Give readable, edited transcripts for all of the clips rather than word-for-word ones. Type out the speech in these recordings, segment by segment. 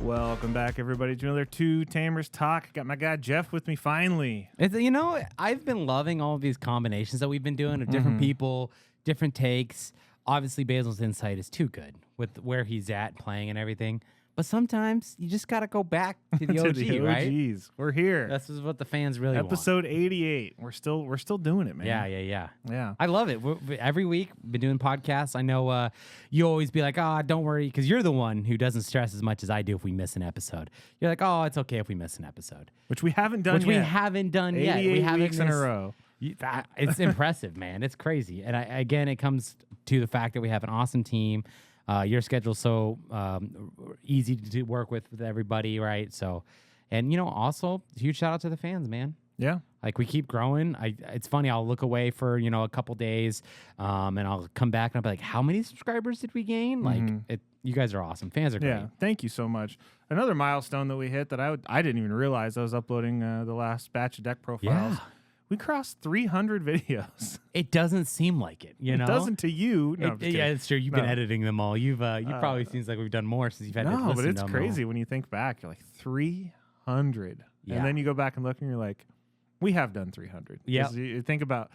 Welcome back, everybody, to another Two Tamers Talk. Got my guy Jeff with me finally. I've been loving all of these combinations that we've been doing of different people, different takes. Obviously, Basil's insight is too good with where he's at playing and everything. But sometimes you just got to go back to the OG, to the right? OGs. We're here. This is what the fans really want. Episode 88. We're still doing it, man. Yeah. I love it. Every week, been doing podcasts. I know you always be like, don't worry, because you're the one who doesn't stress as much as I do if we miss an episode. You're like, it's okay if we miss an episode. Which we haven't done yet. 88 weeks in a row. It's impressive, man. It's crazy. And again, it comes to the fact that we have an awesome team. Your schedule's so easy to work with everybody, right? So, and also huge shout out to the fans, man. Yeah, like we keep growing. It's funny. I'll look away for a couple days, and I'll come back and I'll be like, "How many subscribers did we gain?" Like, you guys are awesome. Fans are great. Yeah, thank you so much. Another milestone that we hit that I didn't even realize I was uploading the last batch of deck profiles. Yeah. We crossed 300 videos. It doesn't seem like it, It doesn't to you. No, yeah, it's true. You've been editing them all. You've probably seems like we've done more since you've had to listen to them. No, but it's crazy when you think back. You're like 300, and then you go back and look, and you're like, we have done 300. Yeah. You think about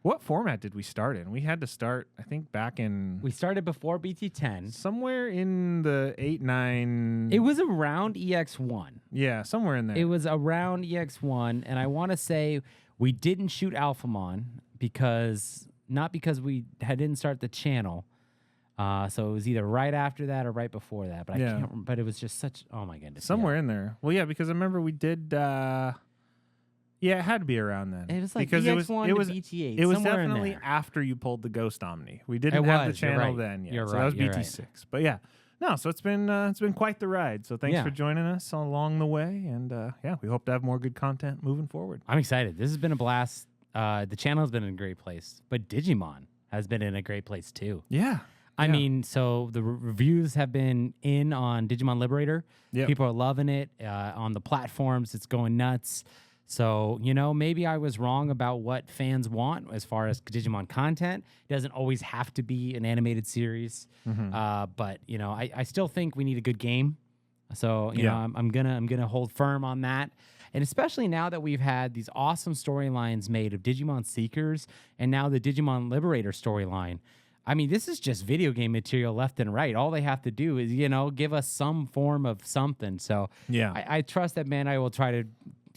what format did we start in? We had to start, I think, back in. We started before BT-10. Somewhere in the 8-9. It was around EX1. Yeah, somewhere in there. It was around EX1, and I want to say we didn't shoot Alphamon not because we didn't start the channel. So it was either right after that or right before that. But I can't remember. But it was just such, oh my goodness. Somewhere in there. Well, yeah, because I remember we did, it had to be around then. It was like because EX1 it was to BT-8. It was somewhere definitely in there. after you pulled the Ghost Omni. We didn't have the channel then yet. You're so right, that was you're BT6. right. But yeah. No, so it's been quite the ride. So thanks for joining us along the way. And we hope to have more good content moving forward. I'm excited. This has been a blast. The channel has been in a great place, but Digimon has been in a great place too. Yeah. I mean, so the reviews have been in on Digimon Liberator. Yep. People are loving it on the platforms. It's going nuts. So, maybe I was wrong about what fans want as far as Digimon content. It doesn't always have to be an animated series. But, I still think we need a good game. So, I'm gonna hold firm on that. And especially now that we've had these awesome storylines made of Digimon Seekers and now the Digimon Liberator storyline. I mean, this is just video game material left and right. All they have to do is, give us some form of something. So I trust that Bandai will try to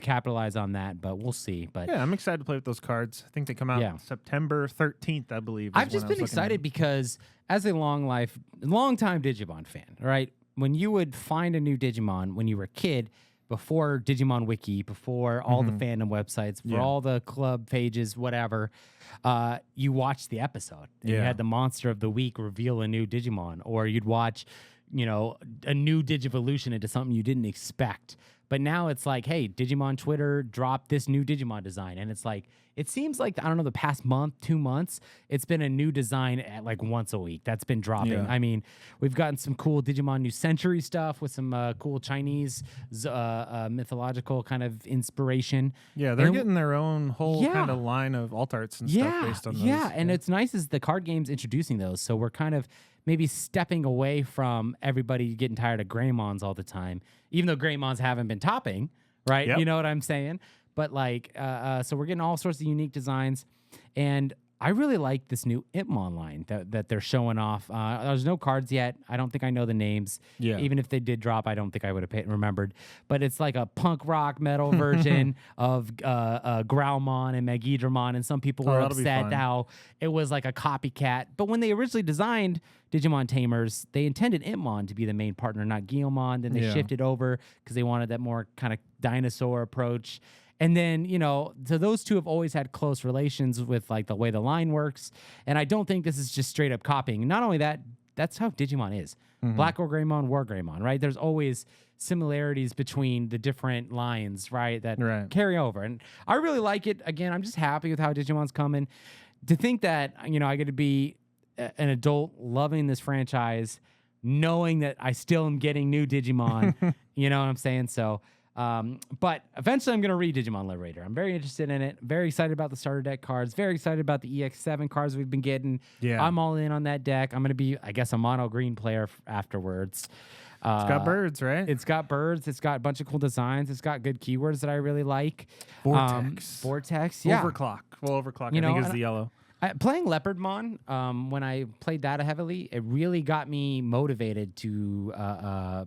capitalize on that, but we'll see. But yeah, I'm excited to play with those cards. I think they come out September 13th, I believe. I've just been excited because as a long-time Digimon fan, right? When you would find a new Digimon when you were a kid, before Digimon Wiki, before all the fandom websites, for all the club pages, whatever, you watched the episode. And you had the monster of the week reveal a new Digimon, or you'd watch, a new Digivolution into something you didn't expect. But now it's like, hey, Digimon Twitter dropped this new Digimon design. And it's like, it seems like, I don't know, the past month, 2 months, it's been a new design at like once a week. That's been dropping. Yeah. I mean, we've gotten some cool Digimon New Century stuff with some cool Chinese mythological kind of inspiration. Yeah, they're getting their own whole kind of line of alt arts and stuff based on those. Yeah, and it's nice as the card game's introducing those. So we're kind of maybe stepping away from everybody getting tired of Greymons all the time, even though Greymons haven't been topping, right? Yep. You know what I'm saying? But like, so we're getting all sorts of unique designs, and I really like this new Impmon line that they're showing off. There's no cards yet. I don't think I know the names. Yeah. Even if they did drop, I don't think I would have remembered. But it's like a punk rock metal version of Growlmon and Megidramon, and some people were upset how it was like a copycat. But when they originally designed Digimon Tamers, they intended Impmon to be the main partner, not Guilmon. Then they shifted over because they wanted that more kind of dinosaur approach. And then, so those two have always had close relations with like the way the line works. And I don't think this is just straight up copying. Not only that, that's how Digimon is. Black or Greymon, War Greymon, right? There's always similarities between the different lines, right? That carry over. And I really like it. Again, I'm just happy with how Digimon's coming. To think that, I get to be an adult loving this franchise, knowing that I still am getting new Digimon, you know what I'm saying? So, but eventually I'm going to read Digimon Liberator. I'm very interested in it. Very excited about the starter deck cards. Very excited about the EX7 cards we've been getting. Yeah. I'm all in on that deck. I'm going to be, I guess, a mono green player afterwards. It's got birds, right? It's got birds. It's got a bunch of cool designs. It's got good keywords that I really like. Vortex, yeah. Overclock. Well, Overclock, I think, is the yellow. Playing Leopardmon, when I played that heavily, it really got me motivated to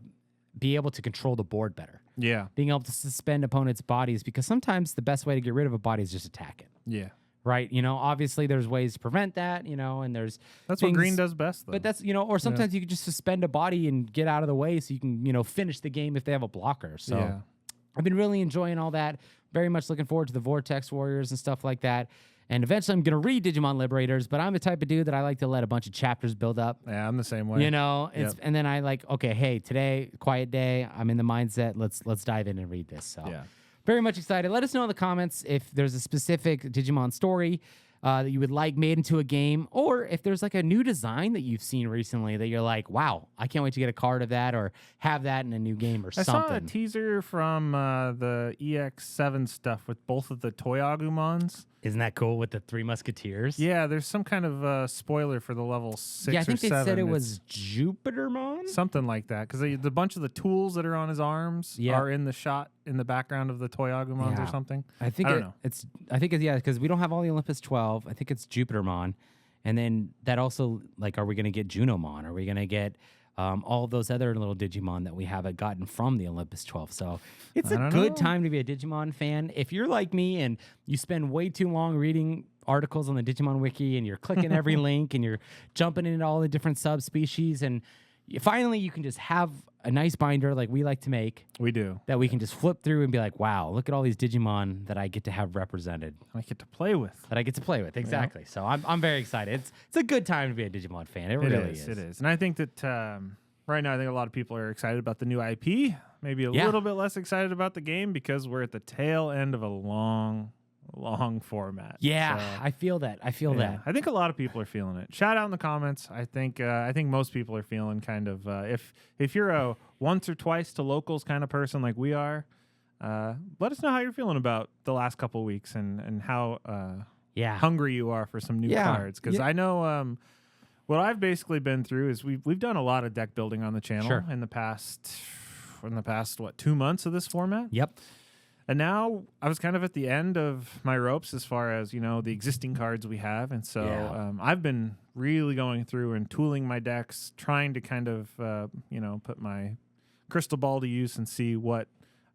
be able to control the board better. Yeah. Being able to suspend opponents' bodies, because sometimes the best way to get rid of a body is just attack it. Yeah. Right, obviously there's ways to prevent that, and there's that's what green does best, though. But that's or sometimes you can just suspend a body and get out of the way, so you can finish the game if they have a blocker. So I've been really enjoying all that. Very much looking forward to the Vortex Warriors and stuff like that. And eventually I'm gonna read Digimon Liberators, but I'm the type of dude that I like to let a bunch of chapters build up. Yeah, I'm the same way. And then I okay, hey, today quiet day. I'm in the mindset. Let's dive in and read this. So yeah. Very much excited. Let us know in the comments if there's a specific Digimon story that you would like made into a game, or if there's like a new design that you've seen recently that you're like, wow, I can't wait to get a card of that or have that in a new game or something. I saw a teaser from the EX7 stuff with both of the Toy Agumons. Isn't that cool with the 3 Musketeers? Yeah, there's some kind of spoiler for the level 6 or 7. Yeah, I think they said it was Jupitermon? Something like that, because the bunch of the tools that are on his arms are in the shot in the background of the Toy Agumons or something. I don't know. I think it's because we don't have all the Olympus 12. I think it's Jupitermon. And then that also, like, are we going to get Junomon? Are we going to get all those other little Digimon that we haven't gotten from the Olympus 12? So it's a good time to be a Digimon fan. If you're like me and you spend way too long reading articles on the Digimon Wiki and you're clicking every link and you're jumping into all the different subspecies, and finally you can just have a nice binder like we like to make. We do. That we can just flip through and be like, wow, look at all these Digimon that I get to have represented. I get to play with. That I get to play with, exactly. Yeah. So I'm very excited. It's a good time to be a Digimon fan. It really is. It is. And I think that right now I think a lot of people are excited about the new IP. Maybe a little bit less excited about the game because we're at the tail end of a long format. Yeah, so, I feel that. I think a lot of people are feeling it. Shout out in the comments. I think most people are feeling kind of if you're a once or twice to locals kind of person like we are, let us know how you're feeling about the last couple of weeks and how hungry you are for some new cards. Because I know what I've basically been through is we've done a lot of deck building on the channel in the past 2 months of this format. Yep. And now I was kind of at the end of my ropes as far as, the existing cards we have. And so I've been really going through and tooling my decks, trying to kind of, put my crystal ball to use and see what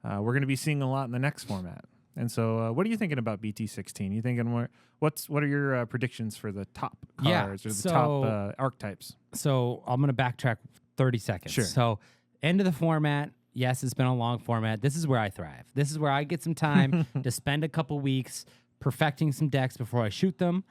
we're going to be seeing a lot in the next format. And so what are you thinking about BT-16? You thinking what are your predictions for the top cards or the top archetypes? So I'm going to backtrack 30 seconds. Sure. So end of the format. Yes, it's been a long format. This is where I thrive. This is where I get some time to spend a couple weeks perfecting some decks before I shoot them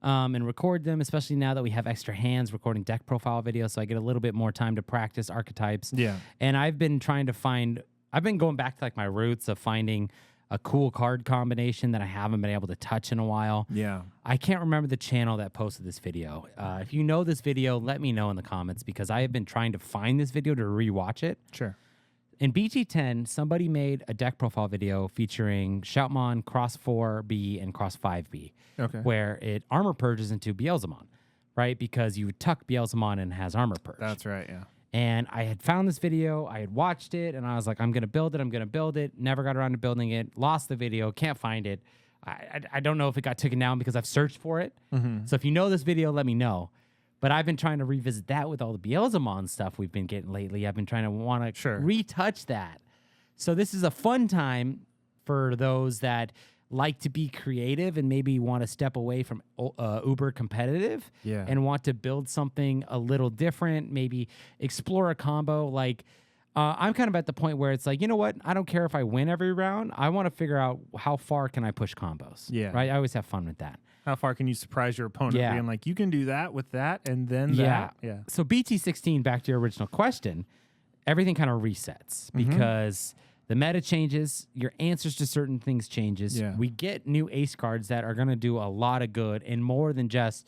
and record them, especially now that we have extra hands recording deck profile videos, so I get a little bit more time to practice archetypes. Yeah. And I've been going back to like my roots of finding a cool card combination that I haven't been able to touch in a while. Yeah. I can't remember the channel that posted this video. If you know this video, let me know in the comments because I have been trying to find this video to rewatch it. Sure. In BT10, somebody made a deck profile video featuring Shoutmon, Cross 4B, and Cross 5B, where it armor purges into Beelzemon, right? Because you tuck Beelzemon and has armor purge. That's right, yeah. And I had found this video, I had watched it, and I was like, I'm going to build it. Never got around to building it. Lost the video, can't find it. I don't know if it got taken down because I've searched for it. Mm-hmm. So if you know this video, let me know. But I've been trying to revisit that with all the Beelzemon stuff we've been getting lately. I've been trying to retouch that. So this is a fun time for those that like to be creative and maybe want to step away from uber competitive and want to build something a little different, maybe explore a combo. Like I'm kind of at the point where it's like, you know what? I don't care if I win every round. I want to figure out how far can I push combos. Yeah. Right? I always have fun with that. How far can you surprise your opponent being like, you can do that with that and then that? Yeah. So BT-16, back to your original question, everything kind of resets because the meta changes, your answers to certain things changes. Yeah. We get new ace cards that are going to do a lot of good and more than just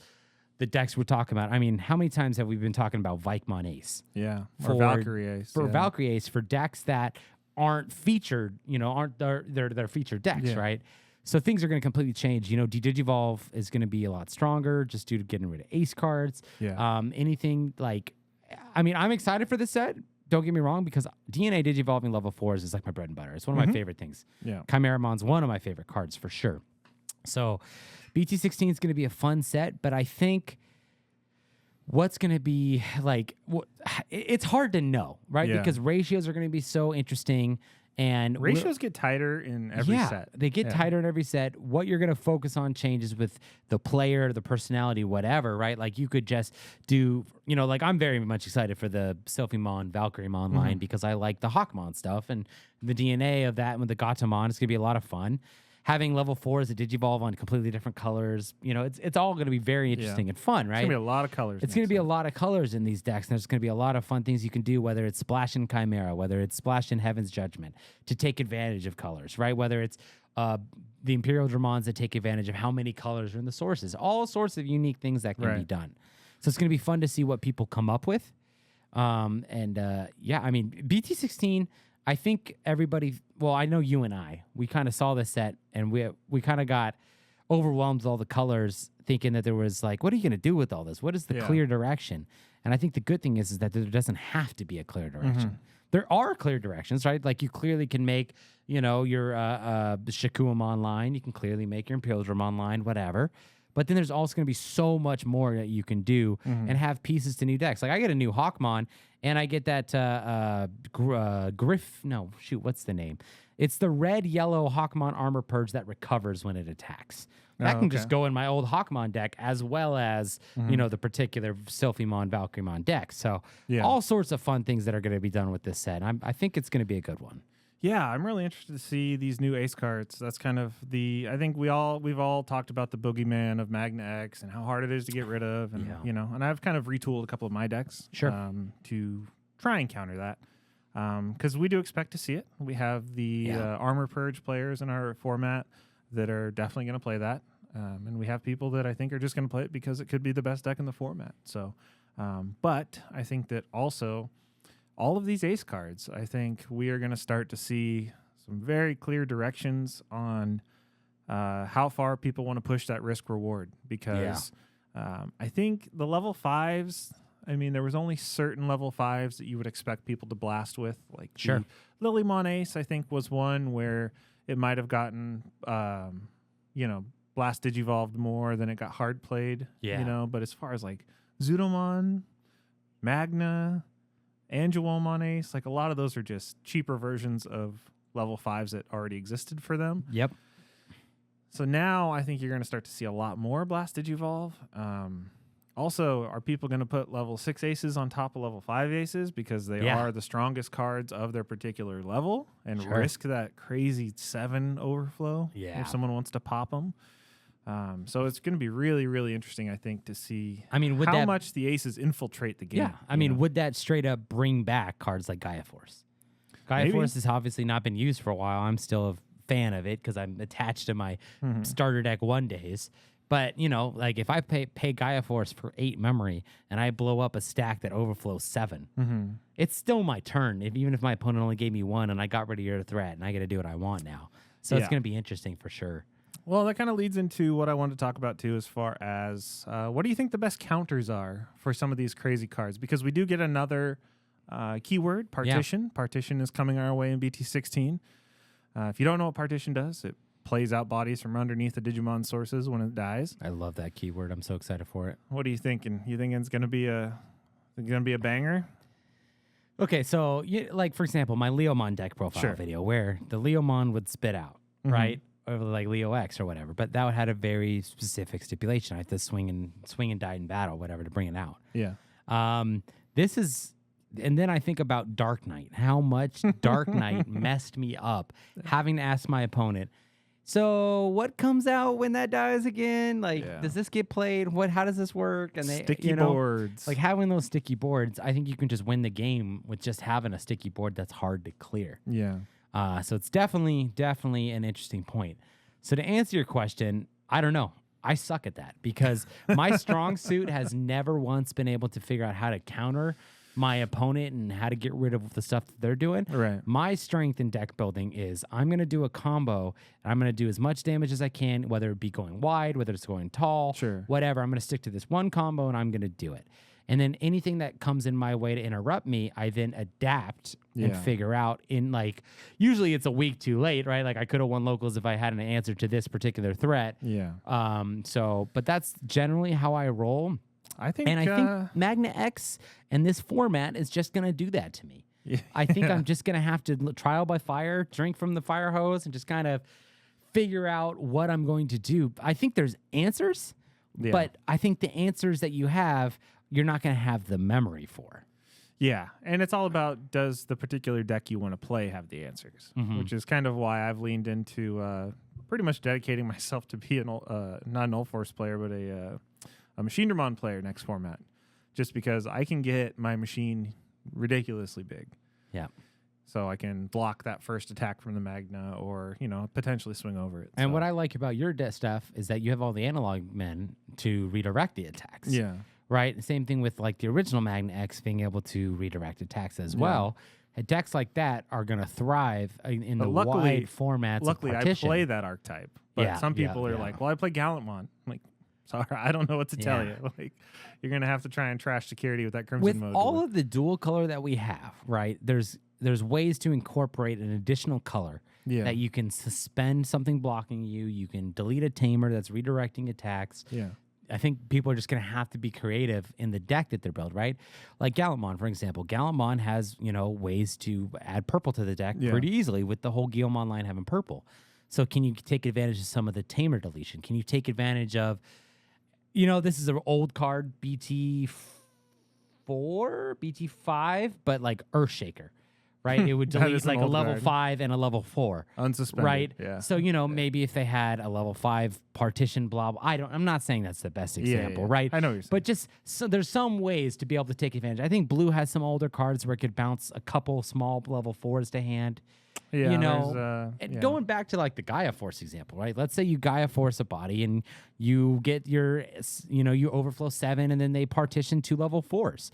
the decks we're talking about. I mean, how many times have we been talking about Vikemon Ace? Yeah. Or Valkyrie Ace. For Valkyrie Ace, for decks that aren't featured, aren't their featured decks, right? So things are going to completely change. Digivolve is going to be a lot stronger just due to getting rid of ace cards. Yeah. Anything like, I'm excited for this set don't get me wrong, because DNA Digivolving level 4s is like my bread and butter. It's one of my favorite things. Yeah. Chimeramon's one of my favorite cards for sure. So BT-16 is going to be a fun set, but I think what's going to be like, it's hard to know, right? Yeah. Because ratios are going to be so interesting. And ratios get tighter in every set. They get tighter in every set. What you're going to focus on changes with the player, the personality, whatever, right? Like you could just do, like I'm very much excited for the Sylphimon, Valkyrymon line because I like the Hawkmon stuff and the DNA of that with the Gatomon. It's going to be a lot of fun. Having level 4s that digivolve on completely different colors, it's all going to be very interesting and fun, right? It's going to be a lot of colors. It's going to be a lot of colors in these decks. And there's going to be a lot of fun things you can do, whether it's Splash in Chimera, whether it's Splash in Heaven's Judgment, to take advantage of colors, right? Whether it's the Imperial Dramons that take advantage of how many colors are in the sources. All sorts of unique things that can be done. So it's going to be fun to see what people come up with. BT-16... I think everybody, well, I know you and we kind of saw this set and we kind of got overwhelmed with all the colors, thinking that there was like, what are you going to do with all this? What is the clear direction? And I think the good thing is that there doesn't have to be a clear direction. There are clear directions, right? Like you clearly can make, your Shakuamon line. You can clearly make your Imperial Dramon line, whatever. But then there's also going to be so much more that you can do and have pieces to new decks. Like I get a new Hawkmon, and I get that what's the name? It's the red-yellow Hawkmon Armor Purge that recovers when it attacks. That can just go in my old Hawkmon deck as well as, the particular Sylphimon, Valkyrymon deck. So all sorts of fun things that are going to be done with this set. I think it's going to be a good one. Yeah, I'm really interested to see these new ace cards. That's kind of I think we've all talked about the boogeyman of Magna X and how hard it is to get rid of, and and I've kind of retooled a couple of my decks to try and counter that. Because we do expect to see it. We have the Armor Purge players in our format that are definitely going to play that, and we have people that I think are just going to play it because it could be the best deck in the format. So, but I think that also, all of these ace cards, I think we are going to start to see some very clear directions on how far people want to push that risk reward. Because I think the level 5s, there was only certain level 5s that you would expect people to blast with. Like the Lilymon Ace, I think, was one where it might have gotten, blast digivolved more than it got hard played. But as far as like Zudomon, Magna, Angelomon Ace, like a lot of those are just cheaper versions of level 5s that already existed for them. Yep. So now I think you're going to start to see a lot more Blast Digivolve. Also, are people going to put level 6 aces on top of level 5 aces because they are the strongest cards of their particular level and risk that crazy 7 overflow if someone wants to pop them? So it's going to be really, really interesting, I think, to see how much the aces infiltrate the game. Yeah, would that straight up bring back cards like Gaia Force? Gaia Force has obviously not been used for a while. I'm still a fan of it because I'm attached to my starter deck 1 days. But, like if I pay Gaia Force for 8 memory and I blow up a stack that overflows 7, it's still my turn, even if my opponent only gave me 1 and I got rid of your threat and I got to do what I want now. So it's going to be interesting for sure. Well, that kind of leads into what I wanted to talk about, too, as far as what do you think the best counters are for some of these crazy cards? Because we do get another keyword, partition. Yeah. Partition is coming our way in BT-16. If you don't know what partition does, it plays out bodies from underneath the Digimon sources when it dies. I love that keyword. I'm so excited for it. What are you thinking? You think it's going to be a banger? Okay, so like, for example, my Leomon deck profile video where the Leomon would spit out, right? Or like Leo X or whatever, but that had a very specific stipulation. I have to swing and die in battle, whatever, to bring it out. Yeah. This is, and then I think about Dark Knight. How much Dark Knight messed me up, having to ask my opponent, so what comes out when that dies again? Like, does this get played? How does this work? And sticky boards. Like having those sticky boards, I think you can just win the game with just having a sticky board that's hard to clear. Yeah. So it's definitely an interesting point. So to answer your question, I don't know. I suck at that because my strong suit has never once been able to figure out how to counter my opponent and how to get rid of the stuff that they're doing. Right. My strength in deck building is I'm going to do a combo and I'm going to do as much damage as I can, whether it be going wide, whether it's going tall, whatever. I'm going to stick to this one combo and I'm going to do it. And then anything that comes in my way to interrupt me, I then adapt and figure out in like, usually it's a week too late, right? Like I could have won locals if I had an answer to this particular threat. Yeah. But that's generally how I roll. I think Magna X and this format is just going to do that to me. Yeah. I think I'm just going to have to trial by fire, drink from the fire hose, and just kind of figure out what I'm going to do. I think there's answers, but I think the answers that you have, you're not going to have the memory for. Yeah, and it's all about, does the particular deck you want to play have the answers, which is kind of why I've leaned into pretty much dedicating myself to be not an Old Force player, but a Machine Digimon player next format, just because I can get my machine ridiculously big. Yeah. So I can block that first attack from the Magna or, potentially swing over it. And what I like about your stuff is that you have all the analog men to redirect the attacks. Yeah. Right? Same thing with like the original Magna X being able to redirect attacks as well. Decks like that are going to thrive in the wide formats. Luckily, of I play that archetype. But some people are like, well, I play Gallantmon. I'm like, sorry, I don't know what to tell you. Like, you're going to have to try and trash security with that Crimson mode. With all of the dual color that we have, right, there's ways to incorporate an additional color that you can suspend something blocking you. You can delete a tamer that's redirecting attacks. Yeah. I think people are just going to have to be creative in the deck that they're built, right? Like Gallantmon, for example. Gallantmon has, ways to add purple to the deck pretty easily with the whole Guilmon line having purple. So can you take advantage of some of the tamer deletion? Can you take advantage of, this is an old card, BT4, BT5, but like Earthshaker. Right, it would delete like a level 5 and a level 4. Unsuspended. Right. Yeah. So maybe if they had a level 5 partition, blah. I'm not saying that's the best example, right? I know what you're saying. But just there's some ways to be able to take advantage. I think blue has some older cards where it could bounce a couple small level 4s to hand. Yeah. Going back to like the Gaia Force example, right? Let's say you Gaia Force a body and you get your, you overflow 7 and then they partition 2 level 4s.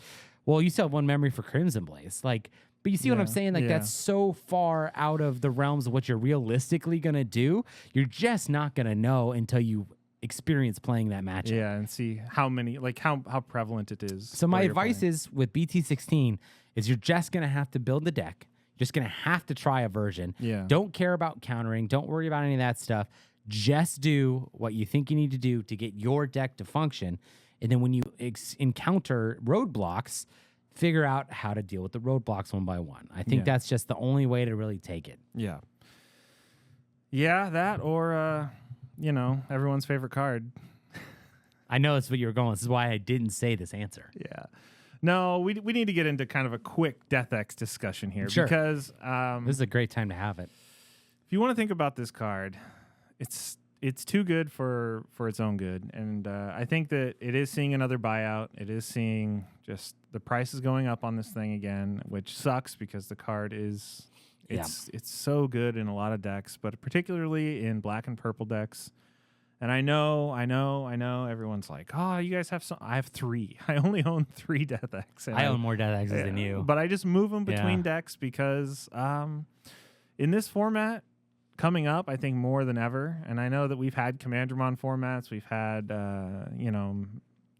Well, you still have 1 memory for Crimson Blaze, like. But you see what I'm saying? Like, that's so far out of the realms of what you're realistically going to do. You're just not going to know until you experience playing that matchup. Yeah, and see how many, like how prevalent it is. So my advice is with BT-16 is you're just going to have to build the deck. You're just going to have to try a version. Yeah. Don't care about countering. Don't worry about any of that stuff. Just do what you think you need to do to get your deck to function. And then when you encounter roadblocks, figure out how to deal with the roadblocks one by one. I think that's just the only way to really take it. Yeah. Yeah, that or, everyone's favorite card. I know that's what you were going. This is why I didn't say this answer. Yeah. No, we need to get into kind of a quick DeathX discussion here. Sure. Because this is a great time to have it. If you want to think about this card, it's too good for its own good. And I think that it is seeing another buyout. It is seeing just the price is going up on this thing again, which sucks because the card is it's so good in a lot of decks, but particularly in black and purple decks. And I know everyone's like, oh, you guys have some. I have 3. I only own 3 DeathX. I own more DeathXs than you. But I just move them between decks because in this format, coming up, I think more than ever, and I know that we've had Commandramon formats, we've had,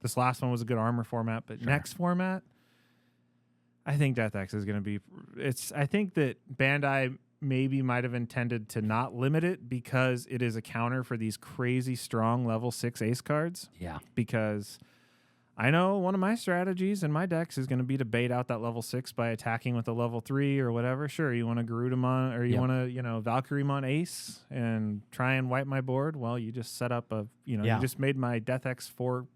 this last one was a good armor format, but next format, I think DeathX is going to be, I think that Bandai maybe might have intended to not limit it because it is a counter for these crazy strong level 6 ace cards. Yeah. Because I know one of my strategies in my decks is going to be to bait out that level 6 by attacking with a level 3 or whatever. Sure, you want to Garudamon or you want to, Valkyriemon Ace and try and wipe my board. Well, you just set up you just made my DeathX 4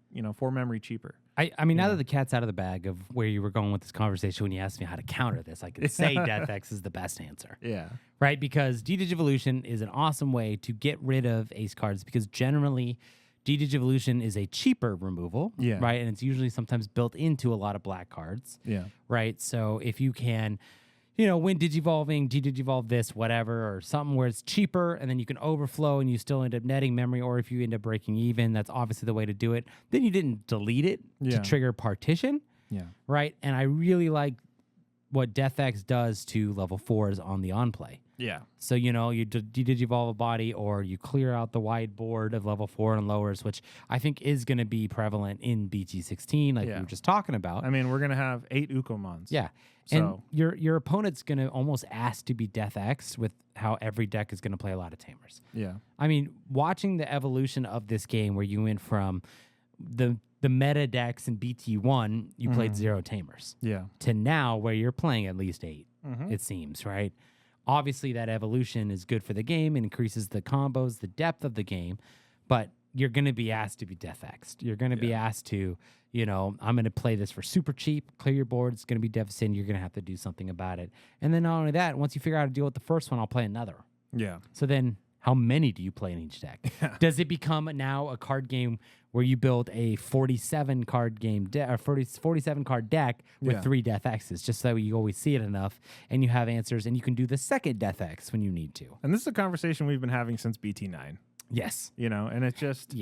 memory cheaper. I mean, now that the cat's out of the bag of where you were going with this conversation when you asked me how to counter this, I can say DeathX is the best answer. Yeah. Right? Because D-Digivolution is an awesome way to get rid of ace cards because generally D-Digivolution is a cheaper removal, right? And it's usually sometimes built into a lot of black cards, right? So if you can, when Digivolving, de-Digivolve this, whatever, or something where it's cheaper, and then you can overflow and you still end up netting memory, or if you end up breaking even, that's obviously the way to do it. Then you didn't delete it to trigger partition, right? And I really like what DeathX does to level 4s on the on-play. Yeah. So, you know, you digivolve a body or you clear out the wide board of level 4 and lowers, which I think is going to be prevalent in BT-16, like we were just talking about. I mean, we're going to have 8 Ukomons. Yeah. So. And your opponent's going to almost ask to be DeathX with how every deck is going to play a lot of Tamers. Yeah. I mean, watching the evolution of this game where you went from the meta decks in BT1, you played 0 Tamers. Yeah. To now where you're playing at least 8, it seems, right? Obviously, that evolution is good for the game. It increases the combos, the depth of the game, but you're going to be asked to be DeathX. You're going to be asked to, you know, I'm going to play this for super cheap, clear your board. It's going to be devastating. You're going to have to do something about it. And then not only that, once you figure out how to deal with the first one, I'll play another. Yeah. So then how many do you play in each deck? Does it become now a card game where you build a 47 card game or 47 card deck with 3 DeathXs, just so you always see it enough and you have answers and you can do the second DeathX when you need to? And this is a conversation we've been having since BT9. Yes. You know, and it's just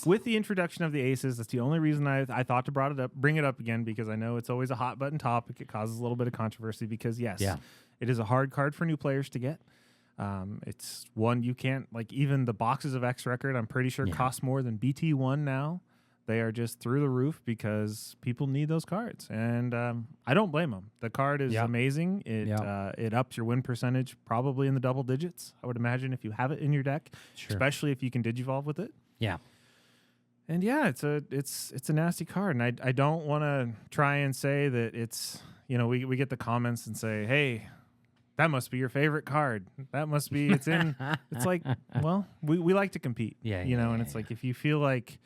with the introduction of the aces, that's the only reason I thought to bring it up again, because I know it's always a hot button topic. It causes a little bit of controversy because it is a hard card for new players to get. It's one you can't, like, even the boxes of X Record, I'm pretty sure cost more than BT1 now. They are just through the roof because people need those cards. And I don't blame them. The card is amazing. It ups your win percentage probably in the double digits, I would imagine, if you have it in your deck, especially if you can digivolve with it. Yeah. And yeah, it's a nasty card. And I don't want to try and say that it's, you know, we get the comments and say, hey, that must be your favorite card. That must be, it's in, it's like, well, we like to compete, you know, and it's like, if you feel like,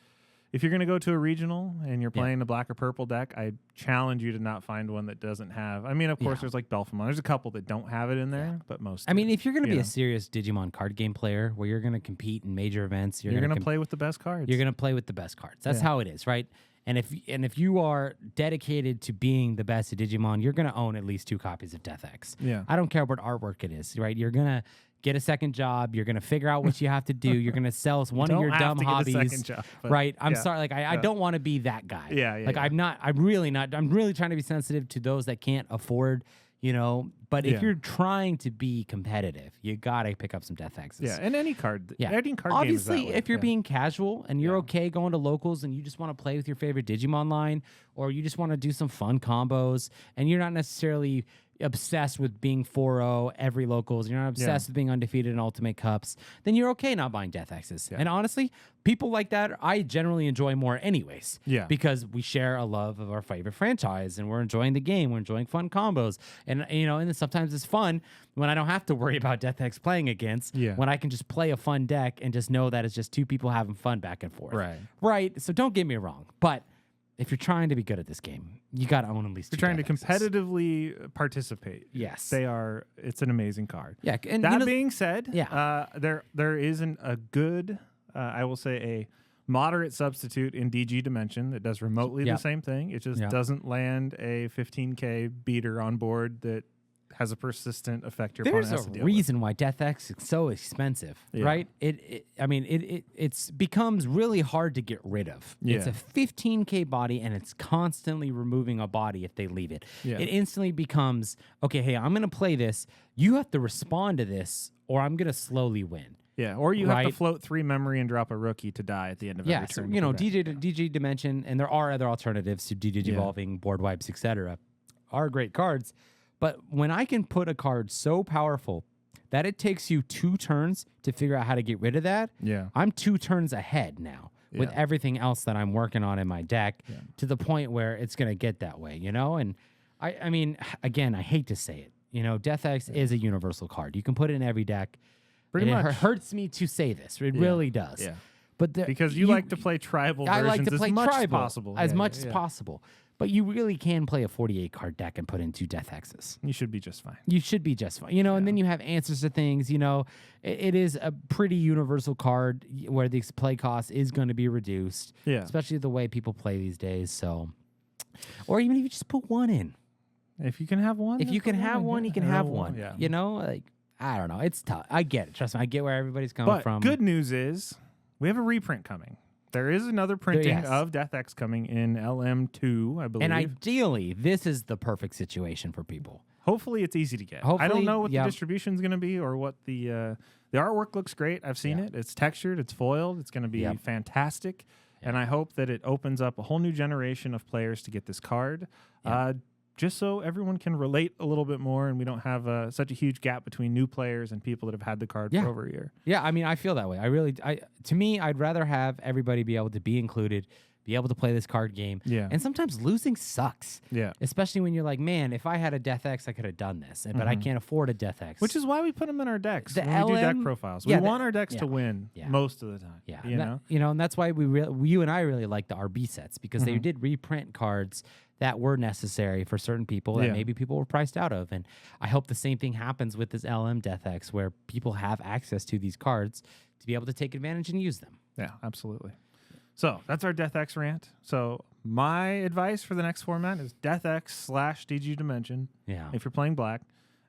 if you're going to go to a regional and you're playing a black or purple deck, I challenge you to not find one that doesn't have, I mean, of course, there's like Belfamon. There's a couple that don't have it in there, but most I mean, if you're going to be a serious Digimon card game player where you're going to compete in major events, you're going to play with the best cards. You're going to play with the best cards. That's how it is, right? And if you are dedicated to being the best at Digimon, you're going to own at least 2 copies of DeathX. Yeah. I don't care what artwork it is, right? You're going to get a second job. You're going to figure out what you have to do. You're going to sell one of your dumb hobbies. Get a second job, right? I'm sorry. Like, I don't want to be that guy. I'm really not. I'm really trying to be sensitive to those that can't afford, you know. But if you're trying to be competitive, you got to pick up some DeathXs. Yeah, and any card. Any card Obviously, game is that way. If you're being casual and you're okay going to locals and you just want to play with your favorite Digimon line, or you just want to do some fun combos, and you're not necessarily obsessed with being 4-0 every locals, and you're not obsessed with being undefeated in Ultimate Cups, then you're okay not buying DeathXs. And honestly, people like that I generally enjoy more anyways. Because we share a love of our favorite franchise and we're enjoying the game, we're enjoying fun combos. And you know, and then sometimes it's fun when I don't have to worry about DeathX playing against, when I can just play a fun deck and just know that it's just 2 people having fun back and forth. Right. So don't get me wrong, but if you're trying to be good at this game, you got to own at least 2 You're trying DeathXs. to competitively participate. Yes. It's an amazing card. Yeah. And that being said, there isn't a good, I will say a moderate substitute in DG Dimension that does remotely the same thing. It just doesn't land a 15K beater on board that has a persistent effect your opponent has to deal with. There's a reason why DeathX is so expensive, right? It becomes really hard to get rid of. It's a 15K body, and it's constantly removing a body if they leave it. It instantly becomes, okay, hey, I'm going to play this. You have to respond to this, or I'm going to slowly win. Yeah, or you have to float 3 memory and drop a rookie to die at the end of every turn. So, you know, DG Dimension, and there are other alternatives to digivolving, board wipes, etc., are great cards. But when I can put a card so powerful that it takes you 2 turns to figure out how to get rid of that, I'm 2 turns ahead now with everything else that I'm working on in my deck to the point where it's going to get that way, you know? And I mean, again, I hate to say it. You know, DeathX is a universal card. You can put it in every deck. Pretty much. It hurts me to say this. It really does. Yeah. But because you like to play tribal versions I like to play as much tribal, as possible. As much as possible. But you really can play a 48 card deck and put in 2 DeathXs. You should be just fine. You should be just fine. You know, and then you have answers to things. You know, it is a pretty universal card where the play cost is going to be reduced. Yeah. Especially the way people play these days. So, or even if you just put 1 in. If you can have one. If you can have one, you can have one. Yeah. You know, like, I don't know. It's tough. I get it. Trust me. I get where everybody's coming from. Good news is we have a reprint coming. There is another printing of DeathX coming in LM2, I believe. And ideally, this is the perfect situation for people. hopefully it's easy to get. I Hopefully, don't know what yeah. the distribution is going to be or what the artwork looks great. I've seen it. It's textured. It's foiled. It's going to be fantastic. And I hope that it opens up a whole new generation of players to get this card. Just so everyone can relate a little bit more and we don't have such a huge gap between new players and people that have had the card for over a year. Yeah, I mean, I feel that way. To me, I'd rather have everybody be able to be included, be able to play this card game. Yeah. And sometimes losing sucks. Yeah. Especially when you're like, man, if I had a DeathX, I could have done this. But I can't afford a DeathX. Which is why we put them in our decks. The when we do deck LM profiles. yeah, we want our decks to win yeah. most of the time. Yeah. You know? And that's why you and I really like the RB sets because they did reprint cards that were necessary for certain people that maybe people were priced out of. And I hope the same thing happens with this LM DeathX where people have access to these cards to be able to take advantage and use them. Yeah, absolutely. So that's our DeathX rant. So my advice for the next format is DeathX/DG Dimension. Yeah. If you're playing black,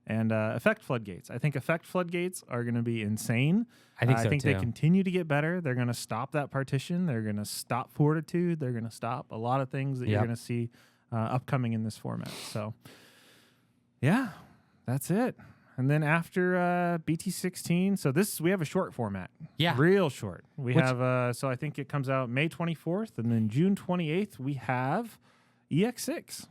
and Effect Floodgates. I think Effect Floodgates are going to be insane. I think so I think too. they continue to get better. They're going to stop that partition. They're going to stop Fortitude. They're going to stop a lot of things that you're going to see upcoming in this format. So yeah, that's it. And then after BT-16, so we have a short format. Yeah. Real short. We have, so I think it comes out May 24th, and then June 28th, we have EX6.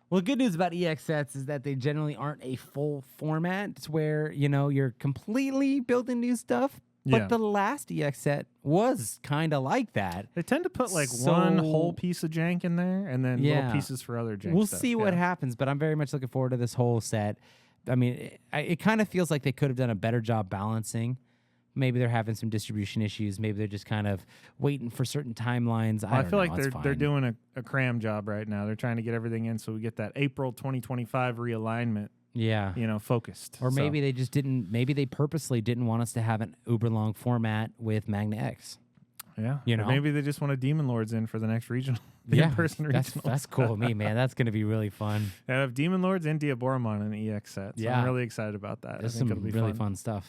Well, the good news about EX sets is that they generally aren't a full format. It's where, you're completely building new stuff. But the last EX set was kind of like that. They tend to put one whole piece of jank in there and then little pieces for other jank We'll stuff. see what happens, but I'm very much looking forward to this whole set. I mean, it kind of feels like they could have done a better job balancing. Maybe they're having some distribution issues. Maybe they're just kind of waiting for certain timelines. I feel like they're doing a cram job right now. They're trying to get everything in so we get that April 2025 realignment. Yeah. Focused. Or maybe they just didn't, maybe they purposely didn't want us to have an uber long format with Magna X. Yeah. Or maybe they just want a Demon Lords in for the next regional. In-person regional. That's cool with me, man. That's going to be really fun. I have Demon Lords and Diaboromon in the EX set. So I'm really excited about that. There's I think some it'll be really fun stuff.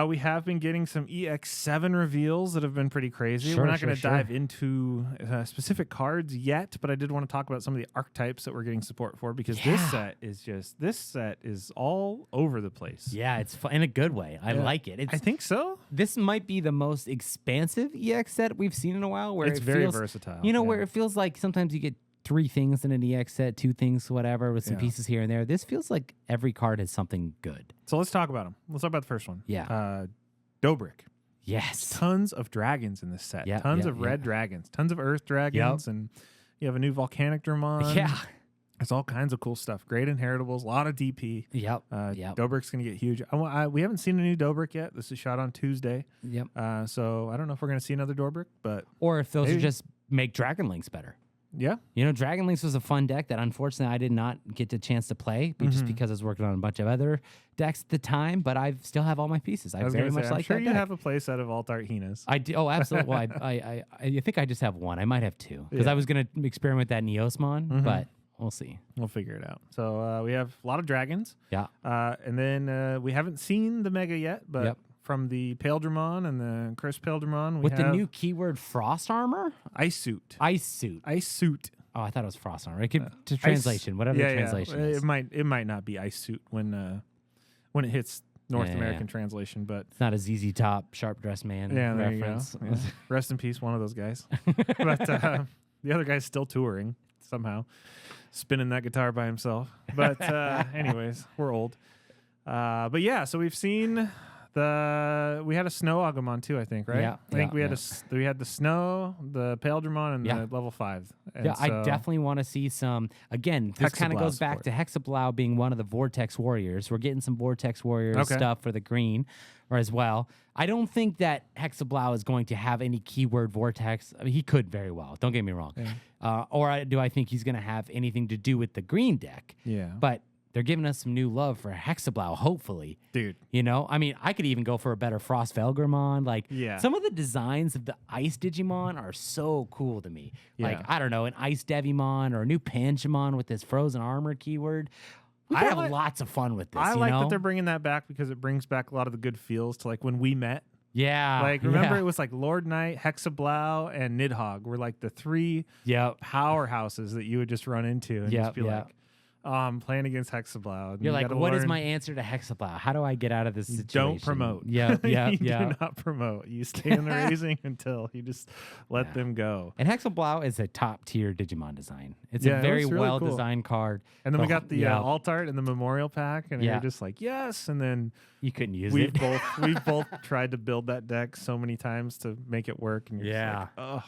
We have been getting some EX7 reveals that have been pretty crazy. We're not going to dive into specific cards yet, but I did want to talk about some of the archetypes that we're getting support for because this set is all over the place. Yeah, it's fun in a good way. I like it. I think so. This might be the most expansive EX set we've seen in a while. Where it's very versatile. Where it feels like sometimes you get 3 things in an EX set, 2 things, whatever, with some pieces here and there. This feels like every card has something good. So let's talk about them. Let's talk about the first one. Yeah. Dobrik. Yes. Tons of dragons in this set. Tons of red dragons. Tons of earth dragons. And you have a new volcanic Dramon. Yeah. There's all kinds of cool stuff. Great inheritables. A lot of DP. Yep. Dobrik's going to get huge. We haven't seen a new Dobrik yet. This is shot on Tuesday. Yep. So I don't know if we're going to see another Dobrik, but... Or if those are just make Dragon Links better. Yeah. Dragon Links was a fun deck that unfortunately I did not get the chance to play just because I was working on a bunch of other decks at the time, but I still have all my pieces. I very much like that I'm sure you have a play set of Alt Art Hinas. I do. Oh, absolutely. Well, I think I just have one. I might have 2 because I was going to experiment with that Neosmon, but we'll see. We'll figure it out. So we have a lot of dragons. Yeah. And then we haven't seen the Mega yet, but... From the Pale Dramon and the Chris Pale Dramon, with the new keyword Frost Armor? Ice Suit. Ice Suit. Oh, I thought it was Frost Armor. It could to translation, whatever the translation is. It might not be Ice Suit when it hits North American translation, but it's not a ZZ Top Sharp Dressed Man reference. There you go. Rest in peace, one of those guys. But the other guy's still touring somehow, spinning that guitar by himself. But anyways, we're old. But yeah, so we've seen. We had a Snow Agumon too, I think, right? Yeah. I think we had the Snow, the Pale Dramon, and the level 5. And I definitely want to see some. Again, this kind of goes back to Hexablau being one of the Vortex Warriors. We're getting some Vortex Warriors stuff for the green, or as well. I don't think that Hexablau is going to have any keyword Vortex. I mean, he could very well. Don't get me wrong. Yeah. Or do I think he's going to have anything to do with the green deck? Yeah. But they're giving us some new love for Hexablau, hopefully. Dude. I mean, I could even go for a better Frost Velgramon. Some of the designs of the Ice Digimon are so cool to me. Like, I don't know, an Ice Devimon or a new Pangemon with this frozen armor keyword. We could have lots of fun with this, I like that they're bringing that back because it brings back a lot of the good feels to, like, when we met. Yeah. Like, remember it was like Lord Knight, Hexablau, and Nidhogg were like the 3 powerhouses that you would just run into and just be like, Playing against Hexablow. You're like, what is my answer to Hexablow? How do I get out of this situation? Don't promote. Yeah, yeah, you yeah. do not promote. You stay in the raising until you just let them go. And Hexablow is a top tier Digimon design. It's Yeah, a very really well designed card. And then we got the alt art and the memorial pack, and you're just like, yes. And then you couldn't use we've it. we've both tried to build that deck so many times to make it work, and you're just like, oh.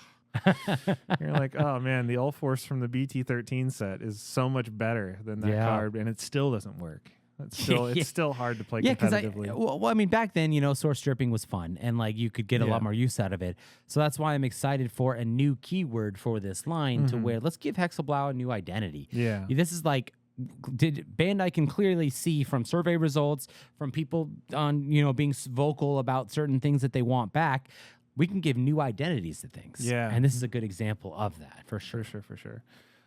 You're like, oh man, the All Force from the BT-13 set is so much better than that card, and it still doesn't work. It's still hard to play competitively. Well, I mean, back then, source stripping was fun, and like you could get a lot more use out of it. So that's why I'm excited for a new keyword for this line to where let's give Hexablow a new identity. Yeah, this is like. Bandai can clearly see from survey results, from people on being vocal about certain things that they want back. We can give new identities to things. Yeah. And this is a good example of that, for sure. For sure.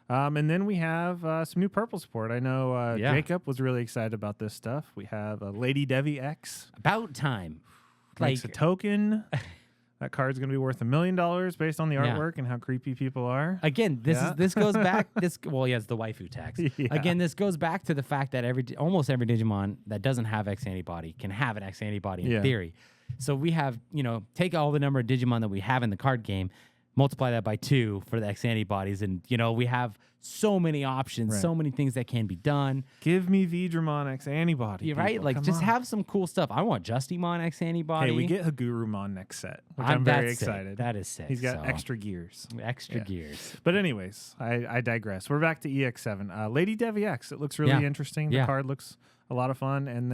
And then we have some new purple support. I know Jacob was really excited about this stuff. We have Lady DeathX. About time. Makes a token. That card's going to be worth $1 million based on the artwork and how creepy people are. Again, this goes back. It's the waifu tax. Again, this goes back to the fact that almost every Digimon that doesn't have X antibody can have an X antibody in theory. So we have, take all the number of Digimon that we have in the card game, multiply that by 2 for the X antibodies, and we have so many options, so many things that can be done. Give me Vidramon X antibody. Right? People. Like, just have some cool stuff. I want Justimon X antibody. Hey, we get Hagurumon next set, which I'm very excited. That is sick. He's got extra gears. Extra gears. But anyways, I digress. We're back to EX7. Lady DeathX. It looks really interesting. The card looks a lot of fun. And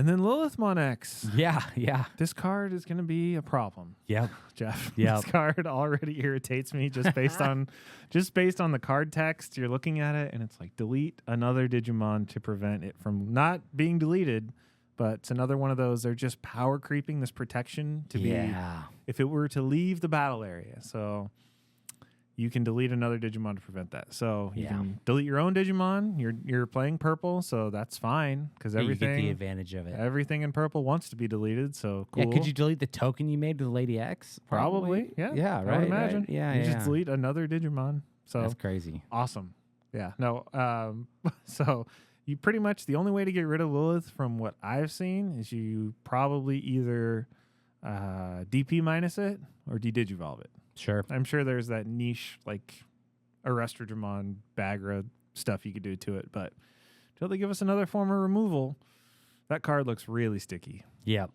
then Lilithmon X. Yeah. This card is going to be a problem. Yep. Jeff. Yep. This card already irritates me just based on the card text. You're looking at it and it's like delete another Digimon to prevent it from not being deleted. But it's another one of those, they're just power creeping this protection to be if it were to leave the battle area. So you can delete another Digimon to prevent that. So you can delete your own Digimon. You're playing purple, so that's fine because everything you get the advantage of it. Everything in purple wants to be deleted. So cool. Yeah, could you delete the token you made with Lady X? Probably. Yeah. Yeah. Right. I would imagine. Right. Yeah. You just delete another Digimon. So that's crazy. Awesome. Yeah. No. So you pretty much the only way to get rid of Lilith, from what I've seen, is you probably either DP minus it or de-digivolve it. Sure. I'm sure there's that niche like Arrestradramon Bagra stuff you could do to it, but until they give us another form of removal, that card looks really sticky. Yep.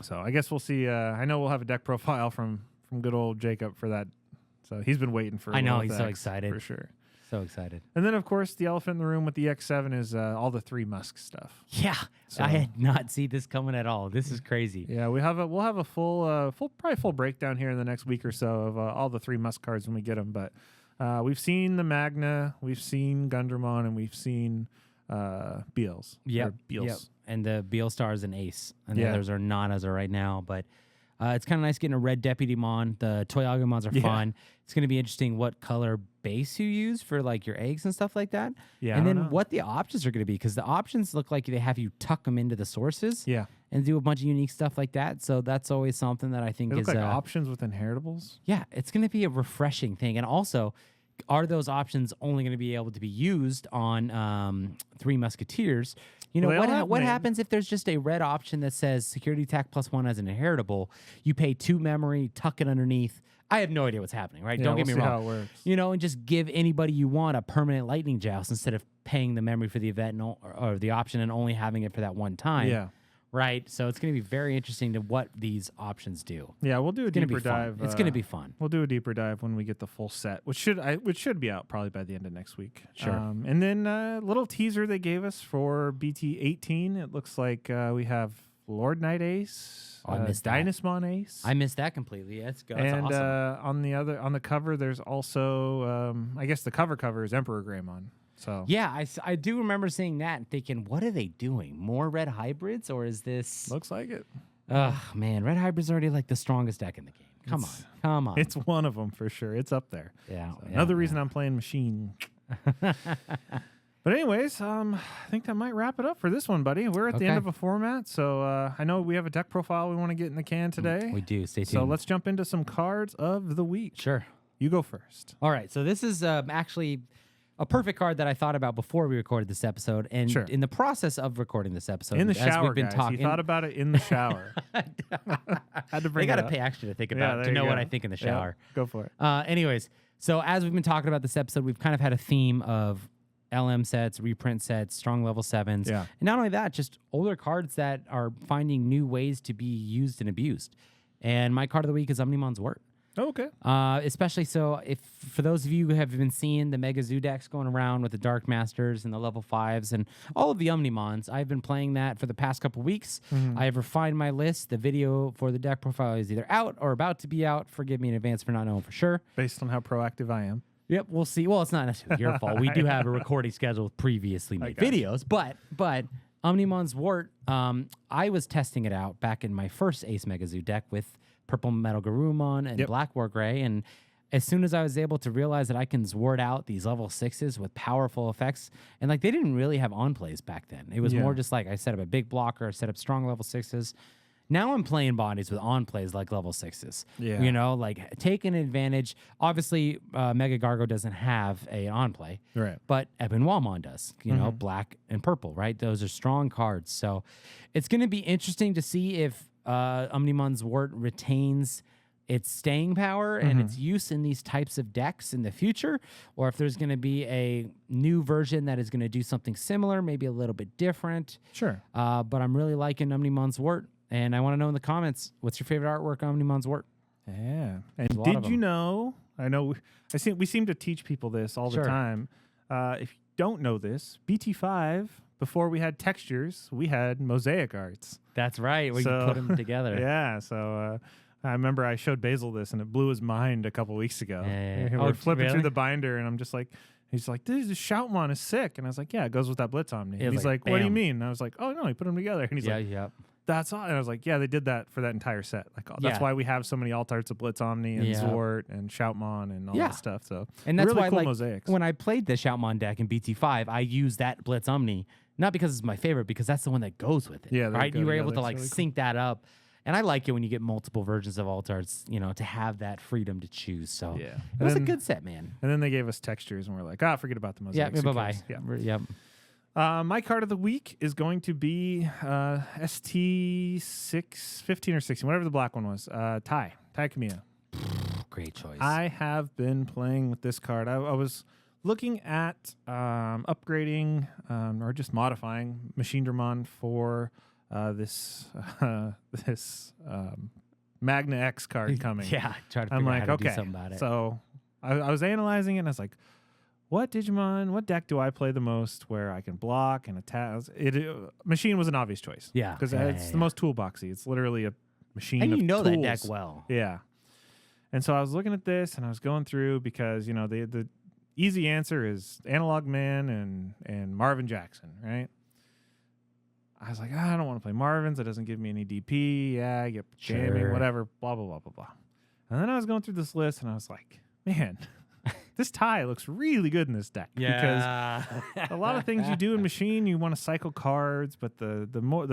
So I guess we'll see. I know we'll have a deck profile from good old Jacob for that. So he's been waiting for. I know he's X so excited for sure. So excited. And then of course the elephant in the room with the X7 is all the 3 Musk stuff. Yeah, so, I had not seen this coming at all. This is crazy. Yeah, we'll have a full breakdown here in the next week or so of all the 3 Musk cards when we get them. But we've seen the Magna, we've seen Gundramon, and we've seen Beals. Yep. And the Beal Star is an ace, and the others are non as of right now. But it's kind of nice getting a red Deputymon. The Toy Agumons are fun. It's going to be interesting what color base you use for like your eggs and stuff like that. Yeah, and then what the options are going to be, because the options look like they have you tuck them into the sources. Yeah. And do a bunch of unique stuff like that. So that's always something that I think is like options with inheritables. Yeah, it's going to be a refreshing thing. And also, are those options only going to be able to be used on 3 Musketeers? What happens if there's just a red option that says security attack +1 as an inheritable? You pay 2 memory, tuck it underneath. I have no idea what's happening, right? Yeah, Don't get me wrong. How it works. And just give anybody you want a permanent lightning joust instead of paying the memory for the event or the option and only having it for that one time. Yeah. Right, so it's going to be very interesting to what these options do. Yeah, we'll do a deeper dive. It's going to be fun. We'll do a deeper dive when we get the full set, which should be out probably by the end of next week. Sure. And then a little teaser they gave us for BT-18. It looks like we have Lord Knight Ace, Deathxmon Ace. I missed that completely. That's good. And awesome. On the cover, there's also I guess the cover is Emperor Greymon. So yeah, I do remember seeing that and thinking, what are they doing? More red hybrids, or is this? Looks like it. Ugh, man, red hybrids already like the strongest deck in the game. Come on. It's one of them for sure. It's up there. Yeah. So another reason I'm playing Machine. But anyways, I think that might wrap it up for this one, buddy. We're at the end of a format, so I know we have a deck profile we want to get in the can today. We do. Stay tuned. So let's jump into some cards of the week. Sure. You go first. All right. So this is actually a perfect card that I thought about before we recorded this episode, and Sure. in the process of recording this episode, In the as shower, we've been guys. talking, He thought about it in the shower. Had to bring they got to it up. pay extra to think Yeah, about there to you know what go. I think in the Yeah, shower. go for it. Anyways, so as we've been talking about this episode, we've kind of had a theme of LM sets, reprint sets, strong level 7s. Yeah. And not only that, just older cards that are finding new ways to be used and abused. And my card of the week is Omnimon's Wort. Oh, okay. Especially so if for those of you who have been seeing the Mega Zoo decks going around with the Dark Masters and the level 5s and all of the Omnimons, I've been playing that for the past couple weeks. I have refined my list. The video for the deck profile is either out or about to be out. Forgive me in advance for not knowing for sure. Based on how proactive I am. Yep, we'll see. Well, it's not necessarily your fault. We do have a recording schedule with previously made videos, but Omnimon's Wort, I was testing it out back in my first Ace Mega Zoo deck with Purple Metal Garurumon and Black War Gray, and as soon as I was able to realize that I can Zwart out these level 6s with powerful effects, and like they didn't really have on plays back then. It was more just like I set up a big blocker, set up strong level 6s. Now I'm playing bodies with on plays like level 6s. Yeah. You know, like taking advantage. Obviously, Mega Gargo doesn't have a on play, Right. but Ebon Wallmon does. You know, black and purple, right? Those are strong cards. So it's going to be interesting to see if Omnimon's Wort retains its staying power and its use in these types of decks in the future, or if there's going to be a new version that is going to do something similar, maybe a little bit different. Sure. But I'm really liking Omnimon's Wort, and I want to know in the comments, what's your favorite artwork on Omnimon's Wort? Yeah. And lot of did you know, I know we seem to teach people this all the time. If you don't know this, BT5, before we had textures, we had mosaic arts. That's right. We can put them together. Yeah. So I remember I showed Basil this, and it blew his mind a couple weeks ago. Yeah. We're flipping really? through the binder, and I'm just like, he's like, this Shoutmon is sick. And I was like, yeah, it goes with that Blitz Omni. And he's like, what do you bam. mean? And I was like, oh, no, he put them together. And he's like, that's all. And I was like, yeah, they did that for that entire set. Like, that's why we have so many alt arts of Blitz Omni and Zwart and Shoutmon and all that stuff. So, and that's really why, cool like, mosaics. when I played the Shoutmon deck in BT5, I used that Blitz Omni, not because it's my favorite, because that's the one that goes with it. Yeah, they right. go You were able together. to like It's really sync that up, and I like it when you get multiple versions of alt arts. You know, to have that freedom to choose. So Yeah. it was a And good set, man. And then they gave us textures, and we're like, forget about the Yeah. mosaics. Bye bye. Yeah. Yep. My card of the week is going to be ST6, 15 or 16, whatever the black one was. Tai Kamiya. Great choice. I have been playing with this card. I was looking at upgrading or just modifying Machine Dramon for this Magna X card coming. Yeah. Try to I'm figure like, out how to okay. do something about it. So I was analyzing it, and I was like, what deck do I play the most where I can block and attack? Machine was an obvious choice. Yeah. Because it's the most toolboxy. It's literally a machine and of you know tools. that deck well. Yeah. And so I was looking at this, and I was going through because, you know, the easy answer is Analog Man and Marvin Jackson, right? I was like, I don't want to play Marvin's. It doesn't give me any DP. Yeah, I get jamming, whatever, blah, blah, blah, blah, blah. And then I was going through this list, and I was like, man, this tie looks really good in this deck. Yeah. Because a lot of things you do in Machine, you want to cycle cards, but the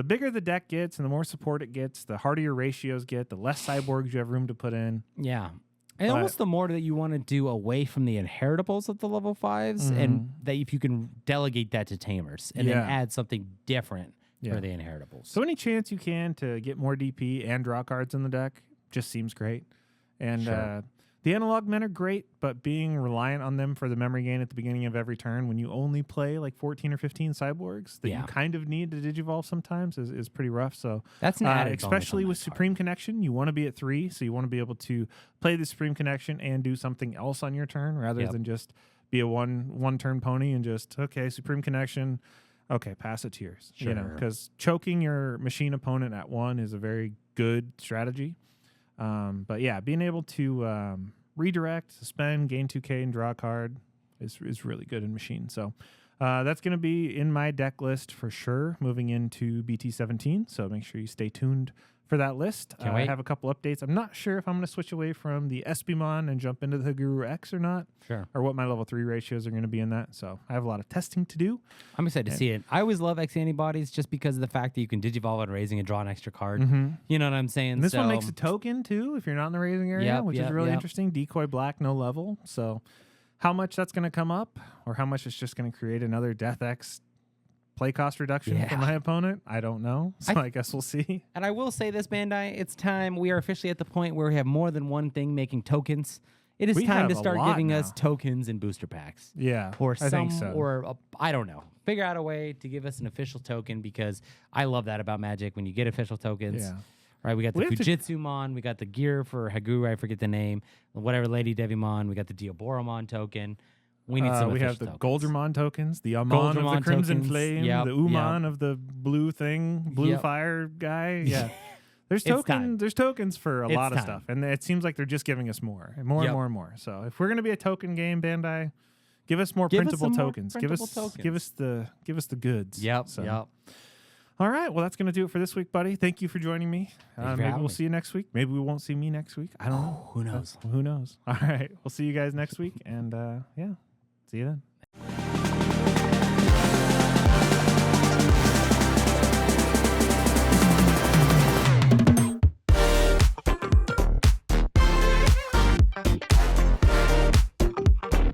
bigger the deck gets and the more support it gets, the harder your ratios get, the less cyborgs you have room to put in. Yeah. And almost the more that you want to do away from the inheritables of the level 5s, and that if you can delegate that to Tamers and then add something different for the inheritables. So any chance you can to get more DP and draw cards in the deck just seems great. And the analog men are great, but being reliant on them for the memory gain at the beginning of every turn when you only play like 14 or 15 cyborgs that you kind of need to digivolve sometimes is pretty rough. So that's an added especially with Supreme Connection, you want to be at 3, so you want to be able to play the Supreme Connection and do something else on your turn rather than just be a one turn pony and just Supreme Connection. Okay, pass it to yours. You know, because choking your machine opponent at 1 is a very good strategy. But yeah, being able to redirect, suspend, gain 2K, and draw a card is really good in Machine. So that's going to be in my deck list for sure moving into BT-17. So make sure you stay tuned for that list. I have a couple updates. I'm not sure if I'm going to switch away from the Espimon and jump into the Guru X or not. Or what my level 3 ratios are going to be in that. So I have a lot of testing to do. I'm excited to see it. I always love X antibodies just because of the fact that you can digivolve on raising and draw an extra card. You know what I'm saying? And this one makes a token too if you're not in the raising area, which is really interesting. Decoy black, no level. So how much that's going to come up or how much it's just going to create another DeathX play cost reduction for my opponent, I don't know. So I guess we'll see. And I will say this, Bandai, it's time. We are officially at the point where we have more than one thing making tokens. It is time to start giving us tokens and booster packs. Yeah, or I think so. Or I don't know. Figure out a way to give us an official token because I love that about Magic when you get official tokens. Yeah. Right, we got the Fujitsumon, we got the gear for Haguru, I forget the name, whatever Lady Devimon, we got the Diaboromon token. We need some. We have the Goldramon tokens, the Amon of the Crimson Flame, the Umon of the blue thing, blue fire guy. Yeah, there's tokens for a lot of stuff, and it seems like they're just giving us more and more and more and more. So if we're gonna be a token game, Bandai, give us more printable tokens. Give us the goods. Yep. All right. Well, that's going to do it for this week, buddy. Thank you for joining me. Maybe we'll see you next week. Maybe we won't see me next week. I don't know. Who knows? Who knows? All right. We'll see you guys next week. And see you then.